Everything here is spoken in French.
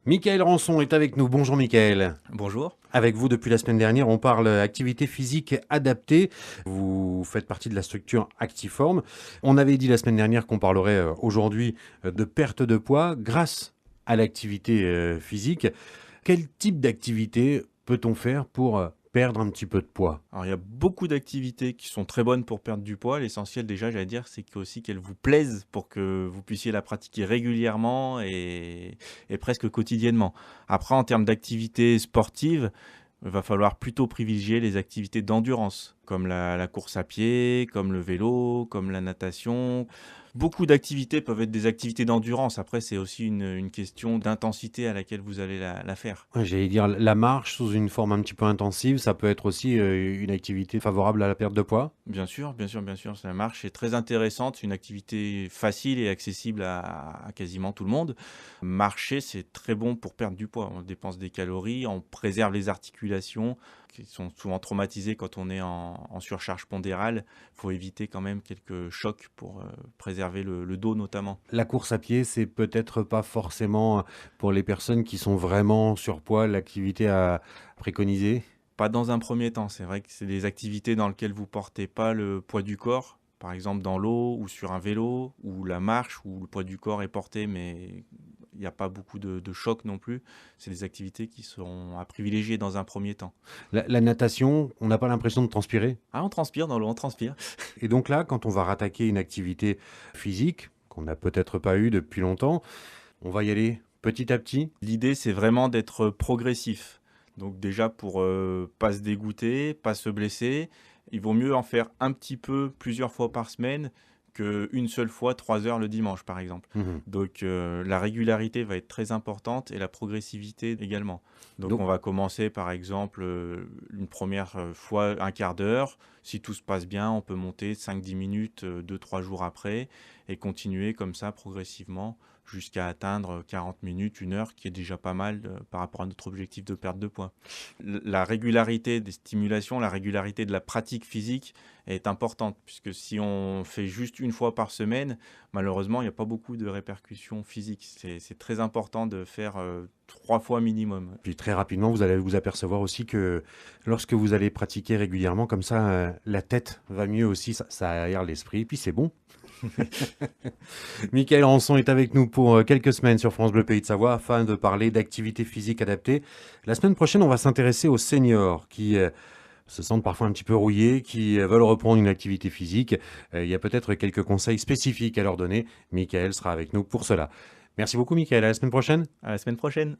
Michael Rançon est avec nous. Bonjour Michael. Bonjour. Avec vous depuis la semaine dernière, on parle activité physique adaptée. Vous faites partie de la structure Actiform. On avait dit la semaine dernière qu'on parlerait aujourd'hui de perte de poids grâce à l'activité physique. Quel type d'activité peut-on faire pour perdre un petit peu de poids? Alors, il y a beaucoup d'activités qui sont très bonnes pour perdre du poids. L'essentiel, déjà, j'allais dire, c'est aussi qu'elles vous plaisent pour que vous puissiez la pratiquer régulièrement et presque quotidiennement. Après, en termes d'activités sportives, il va falloir plutôt privilégier les activités d'endurance, comme la course à pied, comme le vélo, comme la natation. Beaucoup d'activités peuvent être des activités d'endurance. Après, c'est aussi une question d'intensité à laquelle vous allez la faire. Ouais, j'allais dire la marche sous une forme un petit peu intensive, ça peut être aussi une activité favorable à la perte de poids. Bien sûr, bien sûr, bien sûr, ça marche, c'est très intéressante, c'est une activité facile et accessible à quasiment tout le monde. Marcher, c'est très bon pour perdre du poids. On dépense des calories, on préserve les articulations qui sont souvent traumatisées quand on est en surcharge pondérale. Il faut éviter quand même quelques chocs pour préserver le dos notamment. La course à pied, c'est peut-être pas forcément pour les personnes qui sont vraiment surpoids l'activité à préconiser. Pas dans un premier temps, c'est vrai que c'est des activités dans lesquelles vous portez pas le poids du corps, par exemple dans l'eau ou sur un vélo, ou la marche où le poids du corps est porté, mais il n'y a pas beaucoup de choc non plus. C'est des activités qui seront à privilégier dans un premier temps. La natation, on n'a pas l'impression de transpirer. Ah, on transpire dans l'eau, on transpire. Et donc là, quand on va rattaquer une activité physique, qu'on n'a peut-être pas eue depuis longtemps, on va y aller petit à petit. L'idée, c'est vraiment d'être progressif. Donc déjà, pour pas se dégoûter, pas se blesser, il vaut mieux en faire un petit peu plusieurs fois par semaine qu'une seule fois 3 heures le dimanche, par exemple. Mhm. Donc la régularité va être très importante et la progressivité également. Donc Donc, on va commencer par exemple une première fois un quart d'heure. Si tout se passe bien, on peut monter 5-10 minutes 2-3 jours après et continuer comme ça progressivement jusqu'à atteindre 40 minutes, 1 heure, qui est déjà pas mal par rapport à notre objectif de perte de poids. La régularité des stimulations, la régularité de la pratique physique est importante, puisque si on fait juste une fois par semaine, malheureusement, il n'y a pas beaucoup de répercussions physiques. C'est très important de faire 3 fois minimum. puis très rapidement, vous allez vous apercevoir aussi que lorsque vous allez pratiquer régulièrement comme ça, la tête va mieux aussi, ça aère l'esprit, puis c'est bon. Michael Rançon est avec nous pour quelques semaines sur France Bleu Pays de Savoie afin de parler d'activité physique adaptée. La semaine prochaine, on va s'intéresser aux seniors qui se sentent parfois un petit peu rouillés, qui veulent reprendre une activité physique. Il y a peut-être quelques conseils spécifiques à leur donner. Michael sera avec nous pour cela. Merci beaucoup Michael, à la semaine prochaine. À la semaine prochaine!